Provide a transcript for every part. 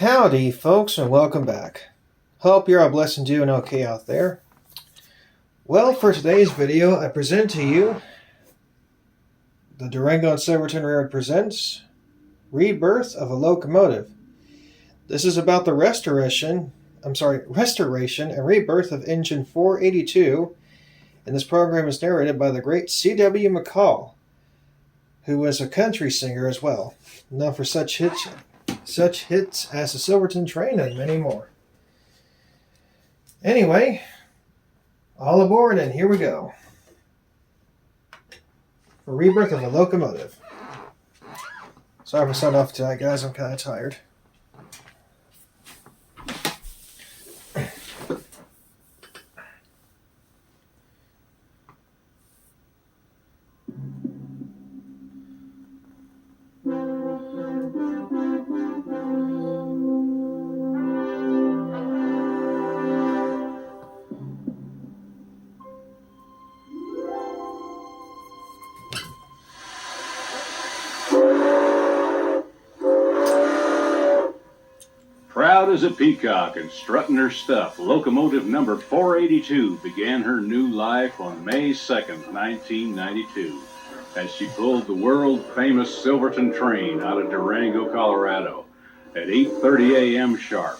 Howdy, folks, and welcome back. Hope you're all blessed and doing okay out there. Well, for today's video, I present to you the Durango and Silverton Railroad presents Rebirth of a Locomotive. This is about the restoration and rebirth of engine 482, and this program is narrated by the great C.W. McCall, who was a country singer as well, known for such hits as the Silverton Train and many more. Anyway, all aboard and here we go. For Rebirth of a Locomotive. Sorry for starting off tonight, guys. I'm kind of tired. Proud as a peacock and strutting her stuff, locomotive number 482 began her new life on May 2nd, 1992, as she pulled the world-famous Silverton train out of Durango, Colorado, at 8:30 a.m. sharp.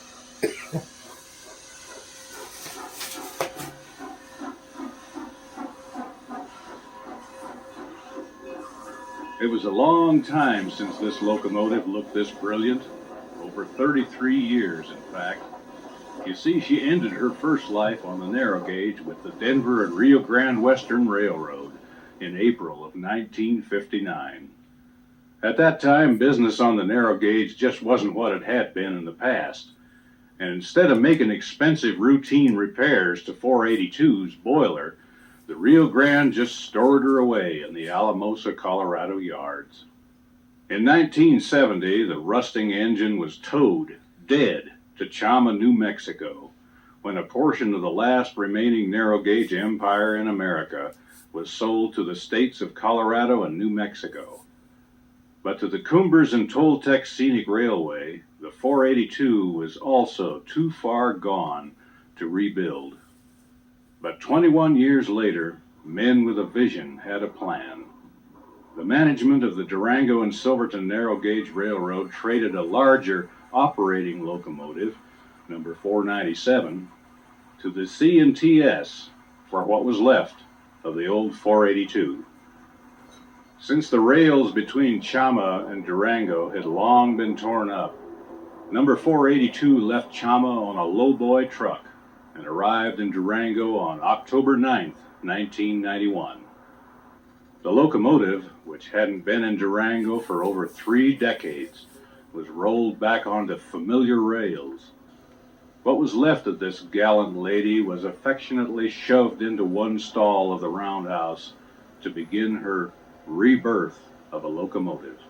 It was a long time since this locomotive looked this brilliant. Over 33 years, in fact. You see, she ended her first life on the narrow gauge with the Denver and Rio Grande Western Railroad in April of 1959. At that time, business on the narrow gauge just wasn't what it had been in the past. And instead of making expensive routine repairs to 482's boiler, the Rio Grande just stored her away in the Alamosa, Colorado yards. In 1970, the rusting engine was towed, dead, to Chama, New Mexico, when a portion of the last remaining narrow-gauge empire in America was sold to the states of Colorado and New Mexico. But to the Coombers and Toltec Scenic Railway, the 482 was also too far gone to rebuild. But 21 years later, men with a vision had a plan. The management of the Durango and Silverton Narrow Gauge Railroad traded a larger operating locomotive, number 497, to the C&TS for what was left of the old 482. Since the rails between Chama and Durango had long been torn up, number 482 left Chama on a lowboy truck and arrived in Durango on October 9th, 1991. The locomotive, which hadn't been in Durango for over 3 decades, was rolled back onto familiar rails. What was left of this gallant lady was affectionately shoved into one stall of the roundhouse to begin her rebirth of a locomotive.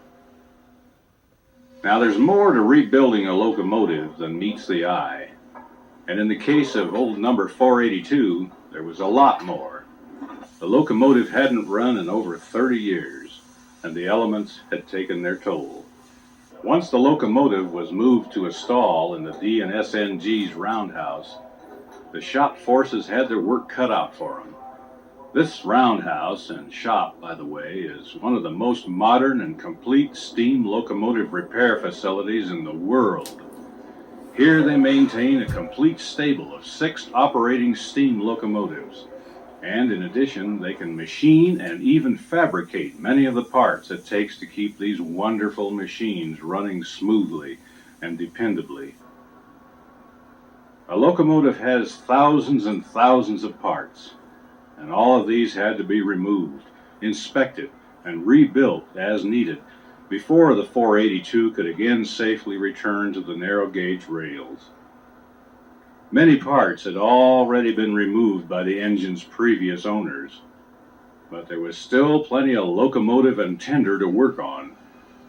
Now, there's more to rebuilding a locomotive than meets the eye. And in the case of old number 482, there was a lot more. The locomotive hadn't run in over 30 years, and the elements had taken their toll. Once the locomotive was moved to a stall in the D&SNG's roundhouse, the shop forces had their work cut out for them. This roundhouse and shop, by the way, is one of the most modern and complete steam locomotive repair facilities in the world. Here they maintain a complete stable of 6 operating steam locomotives. And in addition, they can machine and even fabricate many of the parts it takes to keep these wonderful machines running smoothly and dependably. A locomotive has thousands and thousands of parts, and all of these had to be removed, inspected, and rebuilt as needed before the 482 could again safely return to the narrow gauge rails. Many parts had already been removed by the engine's previous owners, but there was still plenty of locomotive and tender to work on,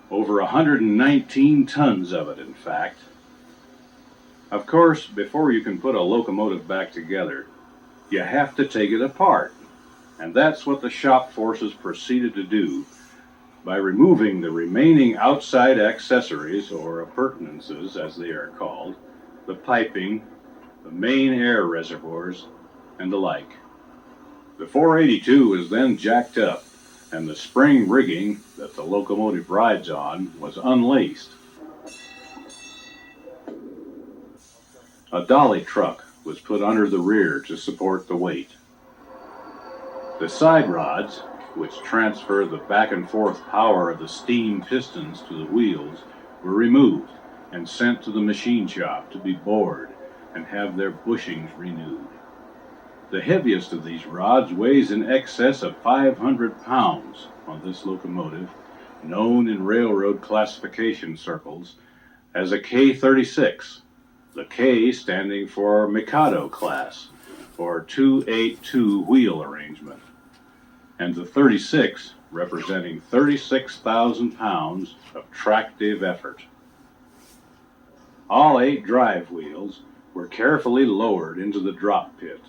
over 119 tons of it, in fact. Of course, before you can put a locomotive back together, you have to take it apart, and that's what the shop forces proceeded to do By removing the remaining outside accessories, or appurtenances as they are called, the piping, the main air reservoirs, and the like. The 482 is then jacked up, and the spring rigging that the locomotive rides on was unlaced. A dolly truck was put under the rear to support the weight. The side rods, which transfer the back and forth power of the steam pistons to the wheels, were removed and sent to the machine shop to be bored and have their bushings renewed. The heaviest of these rods weighs in excess of 500 pounds on this locomotive, known in railroad classification circles as a K36, the K standing for Mikado class, or 282 wheel arrangement, and the 36 representing 36,000 pounds of tractive effort. All 8 drive wheels were carefully lowered into the drop pit.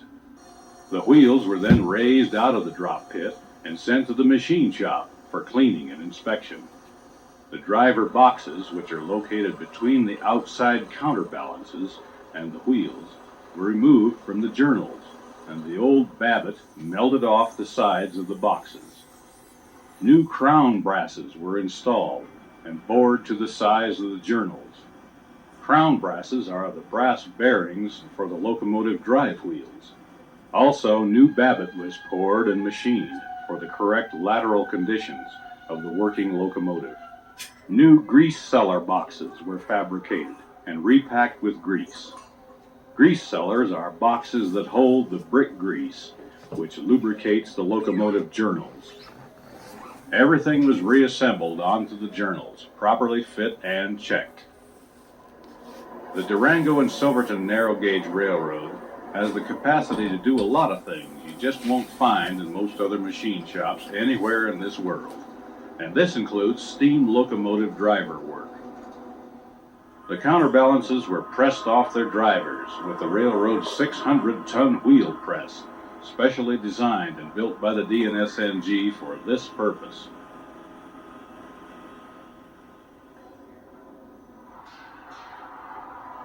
The wheels were then raised out of the drop pit and sent to the machine shop for cleaning and inspection. The driver boxes, which are located between the outside counterbalances and the wheels, were removed from the journals, and the old babbitt melted off the sides of the boxes. New crown brasses were installed and bored to the size of the journals. Crown brasses are the brass bearings for the locomotive drive wheels. Also, new babbitt was poured and machined for the correct lateral conditions of the working locomotive. New grease cellar boxes were fabricated and repacked with grease. Grease cellars are boxes that hold the brick grease, which lubricates the locomotive journals. Everything was reassembled onto the journals, properly fit and checked. The Durango and Silverton Narrow Gauge Railroad has the capacity to do a lot of things you just won't find in most other machine shops anywhere in this world. And this includes steam locomotive driver work. The counterbalances were pressed off their drivers with the railroad's 600-ton wheel press, specially designed and built by the DNSNG for this purpose.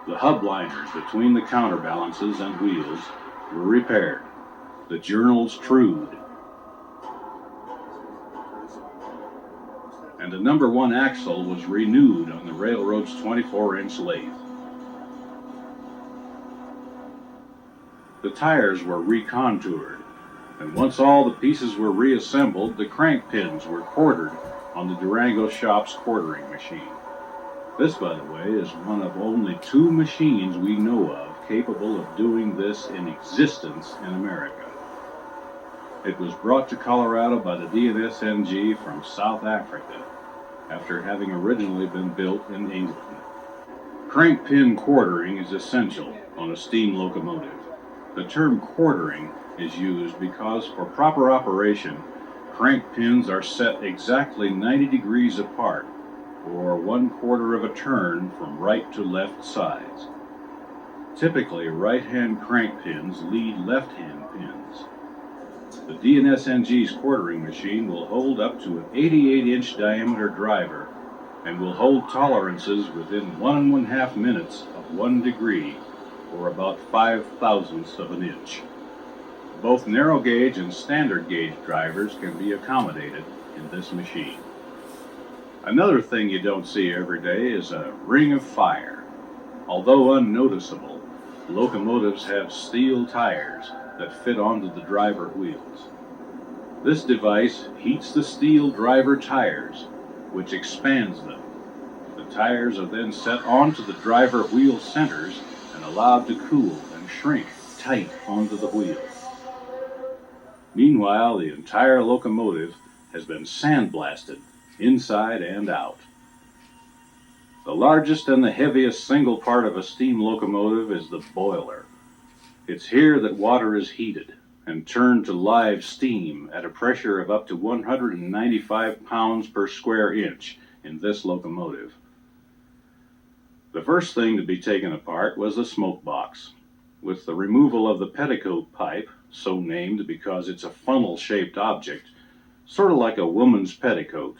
The hub liners between the counterbalances and wheels were repaired, the journals trued, and the number 1 axle was renewed on the railroad's 24-inch lathe. The tires were recontoured, and once all the pieces were reassembled, the crank pins were quartered on the Durango shop's quartering machine. This, by the way, is one of only 2 machines we know of capable of doing this in existence in America. It was brought to Colorado by the DNSNG from South Africa, after having originally been built in England. Crank pin quartering is essential on a steam locomotive. The term quartering is used because for proper operation, crank pins are set exactly 90 degrees apart, or 1/4 of a turn from right to left sides. Typically, right-hand crank pins lead left-hand pins. The DNSNG's quartering machine will hold up to an 88-inch diameter driver and will hold tolerances within 1 1/2 minutes of 1 degree, or about 5/1000ths of an inch. Both narrow gauge and standard gauge drivers can be accommodated in this machine. Another thing you don't see every day is a ring of fire. Although unnoticeable, locomotives have steel tires that fit onto the driver wheels. This device heats the steel driver tires, which expands them. The tires are then set onto the driver wheel centers and allowed to cool and shrink tight onto the wheel. Meanwhile, the entire locomotive has been sandblasted inside and out. The largest and the heaviest single part of a steam locomotive is the boiler. It's here that water is heated and turned to live steam at a pressure of up to 195 pounds per square inch in this locomotive. The first thing to be taken apart was the smoke box. With the removal of the petticoat pipe, so named because it's a funnel-shaped object, sort of like a woman's petticoat,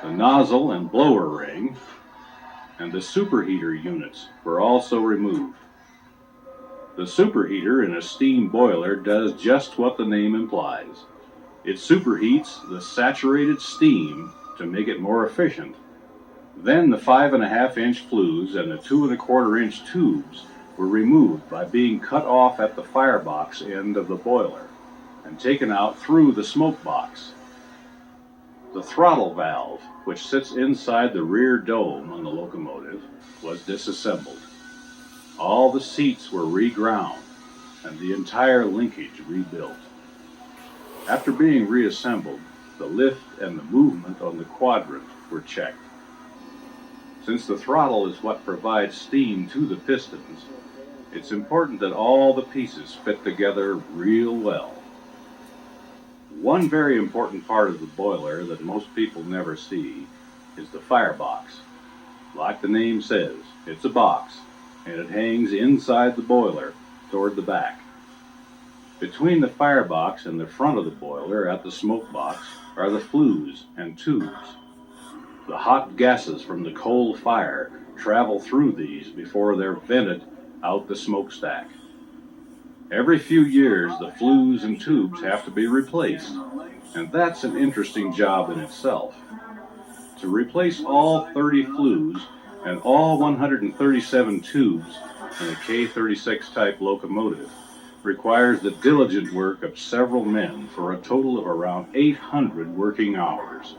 The nozzle and blower ring and the superheater units were also removed. The superheater in a steam boiler does just what the name implies. It superheats the saturated steam to make it more efficient. Then the 5.5-inch flues and the 2.25-inch tubes were removed by being cut off at the firebox end of the boiler and taken out through the smoke box. The throttle valve, which sits inside the rear dome on the locomotive, was disassembled. All the seats were reground and the entire linkage rebuilt. After being reassembled, the lift and the movement on the quadrant were checked. Since the throttle is what provides steam to the pistons, it's important that all the pieces fit together real well. One very important part of the boiler that most people never see is the firebox. Like the name says, it's a box, and it hangs inside the boiler toward the back. Between the firebox and the front of the boiler at the smoke box are the flues and tubes. The hot gases from the coal fire travel through these before they're vented out the smokestack. Every few years, the flues and tubes have to be replaced, and that's an interesting job in itself. To replace all 30 flues and all 137 tubes in a K36 type locomotive requires the diligent work of several men for a total of around 800 working hours.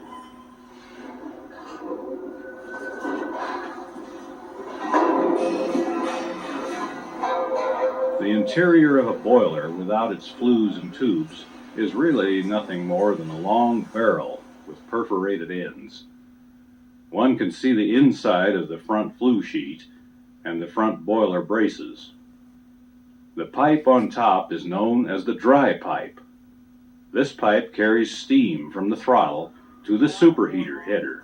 The interior of a boiler without its flues and tubes is really nothing more than a long barrel with perforated ends. One can see the inside of the front flue sheet and the front boiler braces. The pipe on top is known as the dry pipe. This pipe carries steam from the throttle to the superheater header.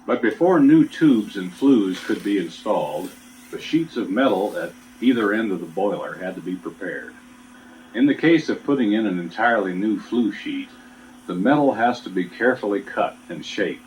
But before new tubes and flues could be installed, the sheets of metal at either end of the boiler had to be prepared. In the case of putting in an entirely new flue sheet, the metal has to be carefully cut and shaped.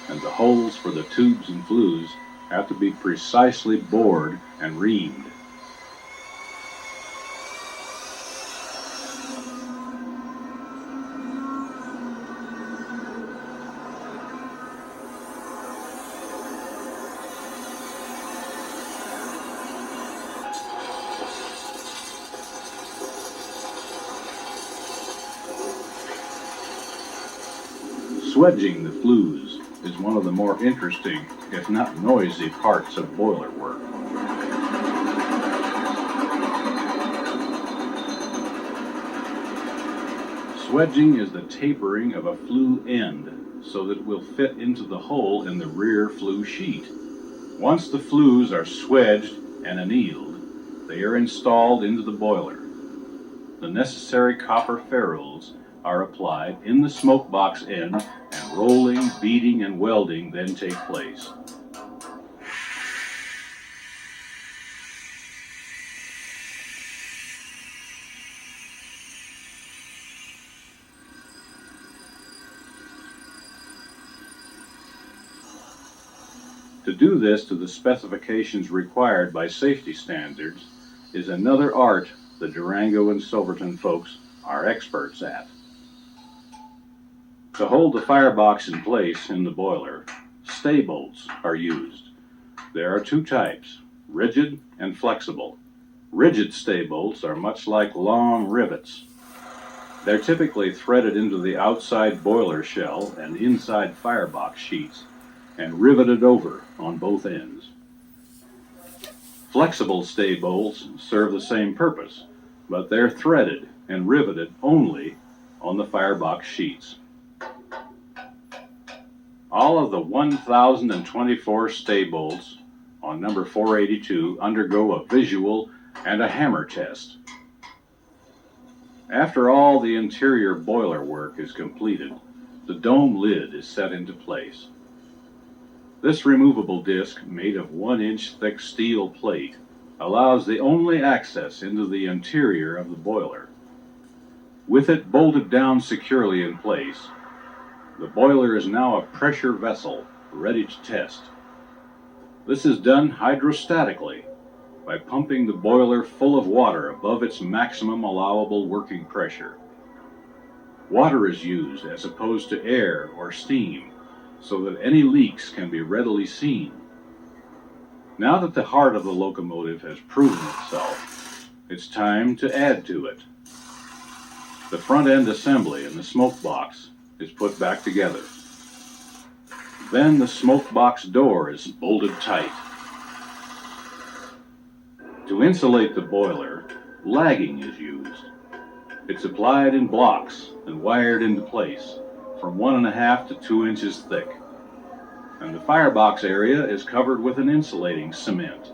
And the holes for the tubes and flues have to be precisely bored and reamed. Swedging the flues is one of the more interesting, if not noisy, parts of boiler work. Swedging is the tapering of a flue end so that it will fit into the hole in the rear flue sheet. Once the flues are swedged and annealed, they are installed into the boiler. The necessary copper ferrules are applied in the smoke box end, and rolling, beating, and welding then take place. To do this to the specifications required by safety standards is another art the Durango and Silverton folks are experts at. To hold the firebox in place in the boiler, stay bolts are used. There are two types, rigid and flexible. Rigid stay bolts are much like long rivets. They're typically threaded into the outside boiler shell and inside firebox sheets and riveted over on both ends. Flexible stay bolts serve the same purpose, but they're threaded and riveted only on the firebox sheets. All of the 1,024 stay bolts on number 482 undergo a visual and a hammer test. After all the interior boiler work is completed, the dome lid is set into place. This removable disc, made of 1-inch thick steel plate, allows the only access into the interior of the boiler. With it bolted down securely in place, the boiler is now a pressure vessel ready to test. This is done hydrostatically by pumping the boiler full of water above its maximum allowable working pressure. Water is used as opposed to air or steam, so that any leaks can be readily seen. Now that the heart of the locomotive has proven itself, it's time to add to it. The front end assembly in the smoke box is put back together. Then the smoke box door is bolted tight. To insulate the boiler, lagging is used. It's applied in blocks and wired into place from 1.5 to 2 inches thick. And the firebox area is covered with an insulating cement.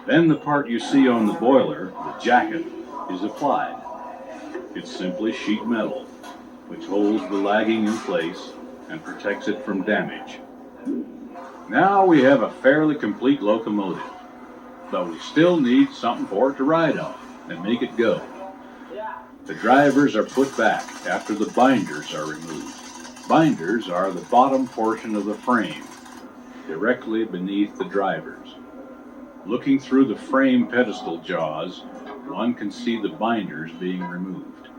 Then the part you see on the boiler, the jacket, is applied. It's simply sheet metal, which holds the lagging in place and protects it from damage. Now we have a fairly complete locomotive, but we still need something for it to ride on and make it go. The drivers are put back after the binders are removed. Binders are the bottom portion of the frame, directly beneath the drivers. Looking through the frame pedestal jaws, one can see the binders being removed.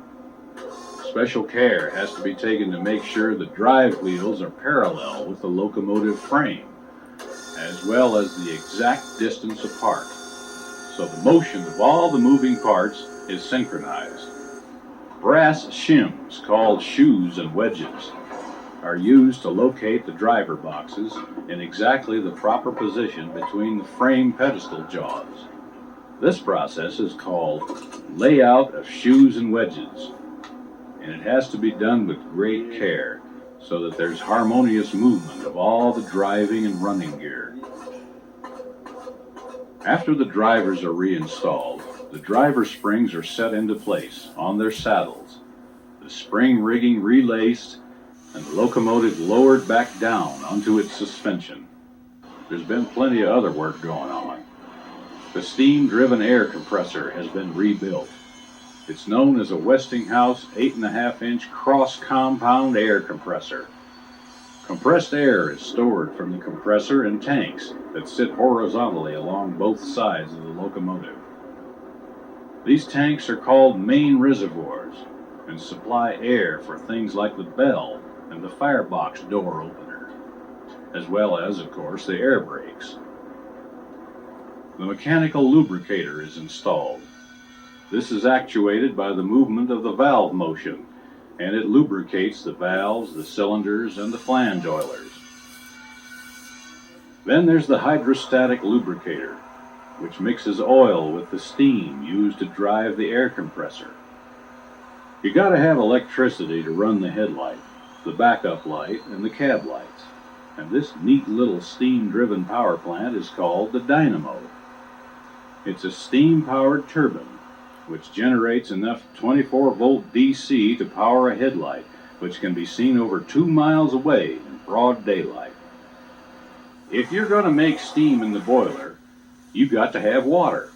Special care has to be taken to make sure the drive wheels are parallel with the locomotive frame, as well as the exact distance apart, so the motion of all the moving parts is synchronized. Brass shims, called shoes and wedges, are used to locate the driver boxes in exactly the proper position between the frame pedestal jaws. This process is called layout of shoes and wedges, and it has to be done with great care so that there's harmonious movement of all the driving and running gear. After the drivers are reinstalled, the driver springs are set into place on their saddles, the spring rigging relaced, and the locomotive lowered back down onto its suspension. There's been plenty of other work going on. The steam-driven air compressor has been rebuilt. It's known as a Westinghouse 8.5-inch cross-compound air compressor. Compressed air is stored from the compressor in tanks that sit horizontally along both sides of the locomotive. These tanks are called main reservoirs and supply air for things like the bell and the firebox door opener, as well as, of course, the air brakes. The mechanical lubricator is installed. This is actuated by the movement of the valve motion, and it lubricates the valves, the cylinders, and the flange oilers. Then there's the hydrostatic lubricator, which mixes oil with the steam used to drive the air compressor. You gotta have electricity to run the headlight, the backup light, and the cab lights. And this neat little steam-driven power plant is called the dynamo. It's a steam-powered turbine which generates enough 24-volt DC to power a headlight, which can be seen over 2 miles away in broad daylight. If you're going to make steam in the boiler, you've got to have water.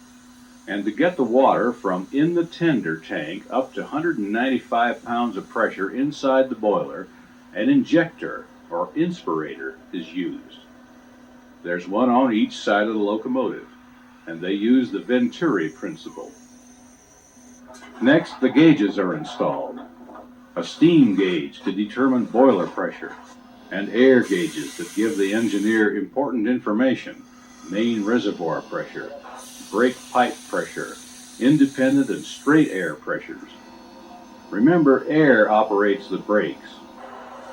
And to get the water from in the tender tank up to 195 pounds of pressure inside the boiler, an injector or inspirator is used. There's one on each side of the locomotive, and they use the Venturi principle. Next, the gauges are installed. A steam gauge to determine boiler pressure, and air gauges that give the engineer important information: main reservoir pressure, brake pipe pressure, independent and straight air pressures. Remember, air operates the brakes.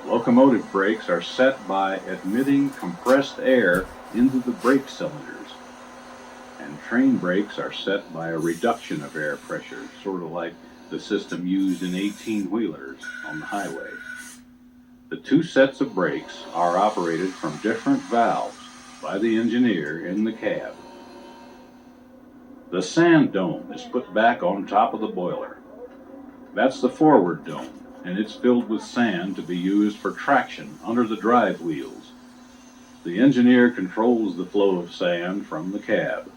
Locomotive brakes are set by admitting compressed air into the brake cylinders, and train brakes are set by a reduction of air pressure, sort of like the system used in 18-wheelers on the highway. The two sets of brakes are operated from different valves by the engineer in the cab. The sand dome is put back on top of the boiler. That's the forward dome, and it's filled with sand to be used for traction under the drive wheels. The engineer controls the flow of sand from the cab.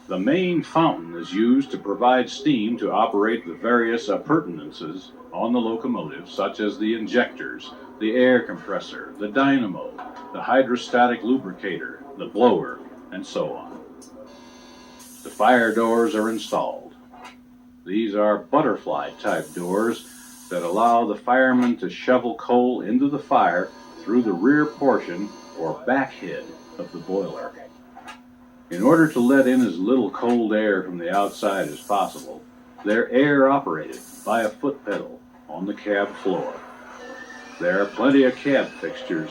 The main fountain is used to provide steam to operate the various appurtenances on the locomotive, such as the injectors, the air compressor, the dynamo, the hydrostatic lubricator, the blower, and so on. The fire doors are installed. These are butterfly-type doors that allow the fireman to shovel coal into the fire through the rear portion or backhead of the boiler. In order to let in as little cold air from the outside as possible, they're air-operated by a foot pedal on the cab floor. There are plenty of cab fixtures,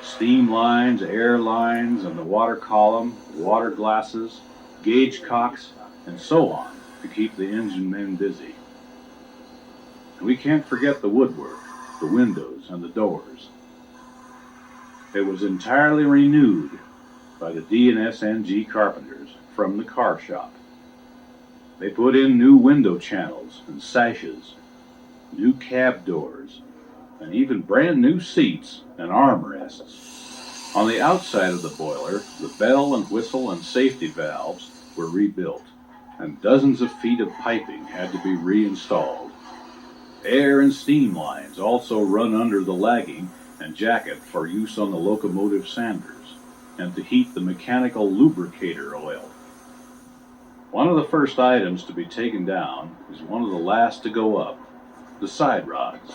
steam lines, air lines, and the water column, water glasses, gauge cocks, and so on to keep the engine men busy. And we can't forget the woodwork, the windows, and the doors. It was entirely renewed by the D&S-NG carpenters from the car shop. They put in new window channels and sashes, new cab doors, and even brand new seats and armrests. On the outside of the boiler, the bell and whistle and safety valves were rebuilt, and dozens of feet of piping had to be reinstalled. Air and steam lines also run under the lagging and jacket for use on the locomotive sanders and to heat the mechanical lubricator oil. One of the first items to be taken down is one of the last to go up, the side rods.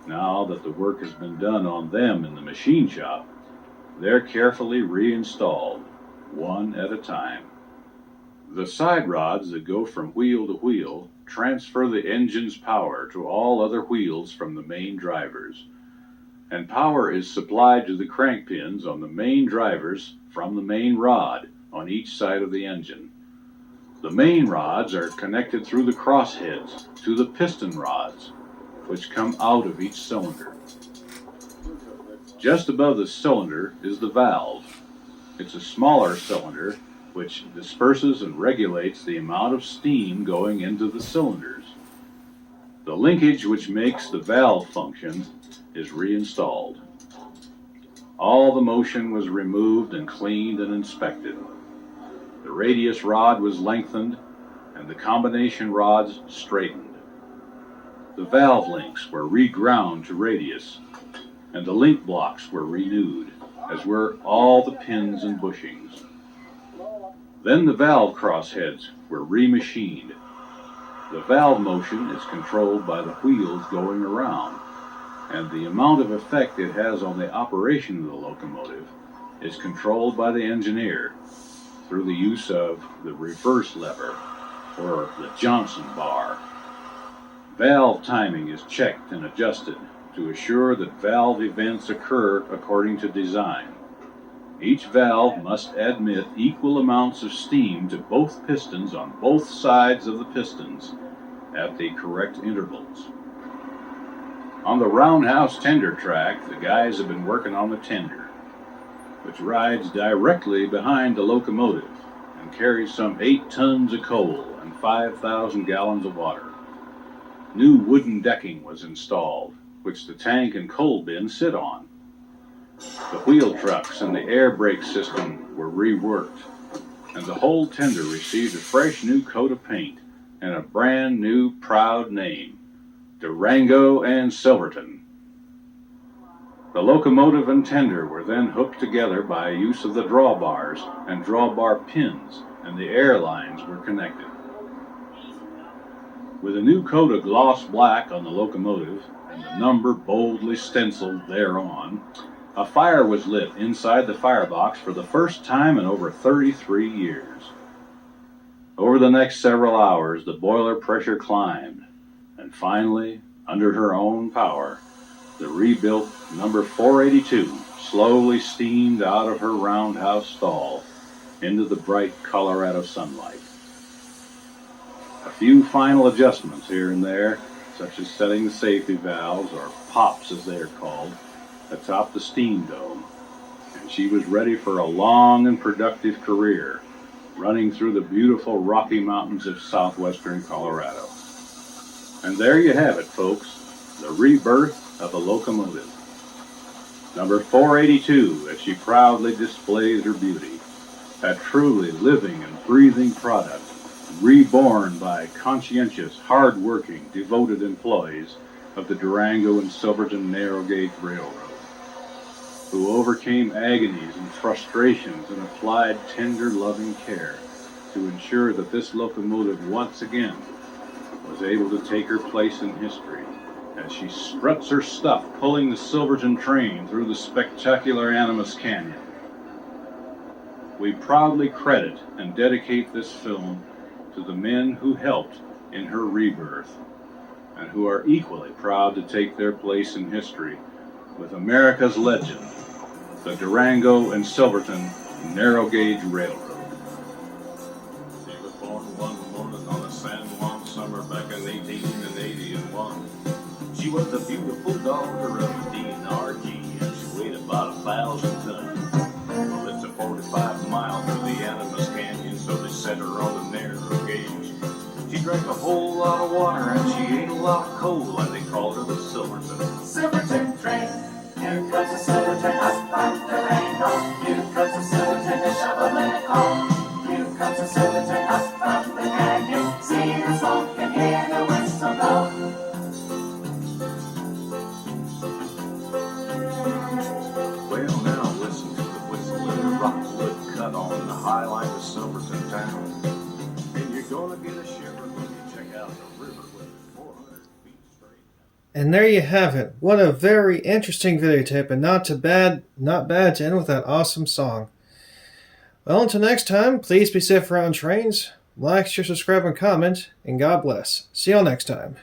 Now that the work has been done on them in the machine shop, they're carefully reinstalled, one at a time. The side rods that go from wheel to wheel transfer the engine's power to all other wheels from the main drivers, and power is supplied to the crank pins on the main drivers from the main rod on each side of the engine. The main rods are connected through the crossheads to the piston rods, which come out of each cylinder. Just above the cylinder is the valve. It's a smaller cylinder which disperses and regulates the amount of steam going into the cylinders. The linkage which makes the valve function is reinstalled. All the motion was removed and cleaned and inspected. The radius rod was lengthened and the combination rods straightened. The valve links were reground to radius, and the link blocks were renewed, as were all the pins and bushings. Then the valve crossheads were remachined. The valve motion is controlled by the wheels going around, and the amount of effect it has on the operation of the locomotive is controlled by the engineer through the use of the reverse lever, or the Johnson bar. Valve timing is checked and adjusted to assure that valve events occur according to design. Each valve must admit equal amounts of steam to both pistons on both sides of the pistons at the correct intervals. On the roundhouse tender track, the guys have been working on the tender, which rides directly behind the locomotive and carries some 8 tons of coal and 5,000 gallons of water. New wooden decking was installed, which the tank and coal bin sit on. The wheel trucks and the air brake system were reworked, and the whole tender received a fresh new coat of paint and a brand new proud name, Durango and Silverton. The locomotive and tender were then hooked together by use of the drawbars and drawbar pins, and the air lines were connected. With a new coat of gloss black on the locomotive and the number boldly stenciled thereon, a fire was lit inside the firebox for the first time in over 33 years. Over the next several hours, the boiler pressure climbed, and finally, under her own power, the rebuilt number 482 slowly steamed out of her roundhouse stall into the bright Colorado sunlight. A few final adjustments here and there, such as setting the safety valves, or pops as they are called, atop the steam dome, and she was ready for a long and productive career, running through the beautiful Rocky Mountains of southwestern Colorado. And there you have it, folks, the rebirth of a locomotive. Number 482, as she proudly displays her beauty, a truly living and breathing product, reborn by conscientious, hard-working, devoted employees of the Durango and Silverton Narrow Gauge Railroad, who overcame agonies and frustrations and applied tender, loving care to ensure that this locomotive once again was able to take her place in history as she struts her stuff pulling the Silverton train through the spectacular Animas Canyon. We proudly credit and dedicate this film to the men who helped in her rebirth and who are equally proud to take their place in history with America's legend, the Durango and Silverton Narrow Gauge Railroad. She was born one morning on a San Juan summer back in 1881. She was the beautiful daughter of Dean R.G. and she weighed about 1,000 tons. Well, it's a 45-mile through the Animas Canyon, so they set her on the narrow gauge. She drank a whole lot of water and she ate a lot of coal, and they called her the Silverton train. Here comes the Silverton up from Durango. Here comes the Silverton, a shoveling a coal. Here comes the Silverton up from the canyon. See the smoke and hear the whistle blow. Well, now listen to the whistle in the rockwood cut on the high line of Silverton town. And you're gonna get a shiver when you check out the river with 400 feet straight. And there you have it. What a very interesting video tip, and not bad to end with that awesome song. Well, until next time, please be safe around trains. Like, share, subscribe, and comment, and God bless. See y'all next time.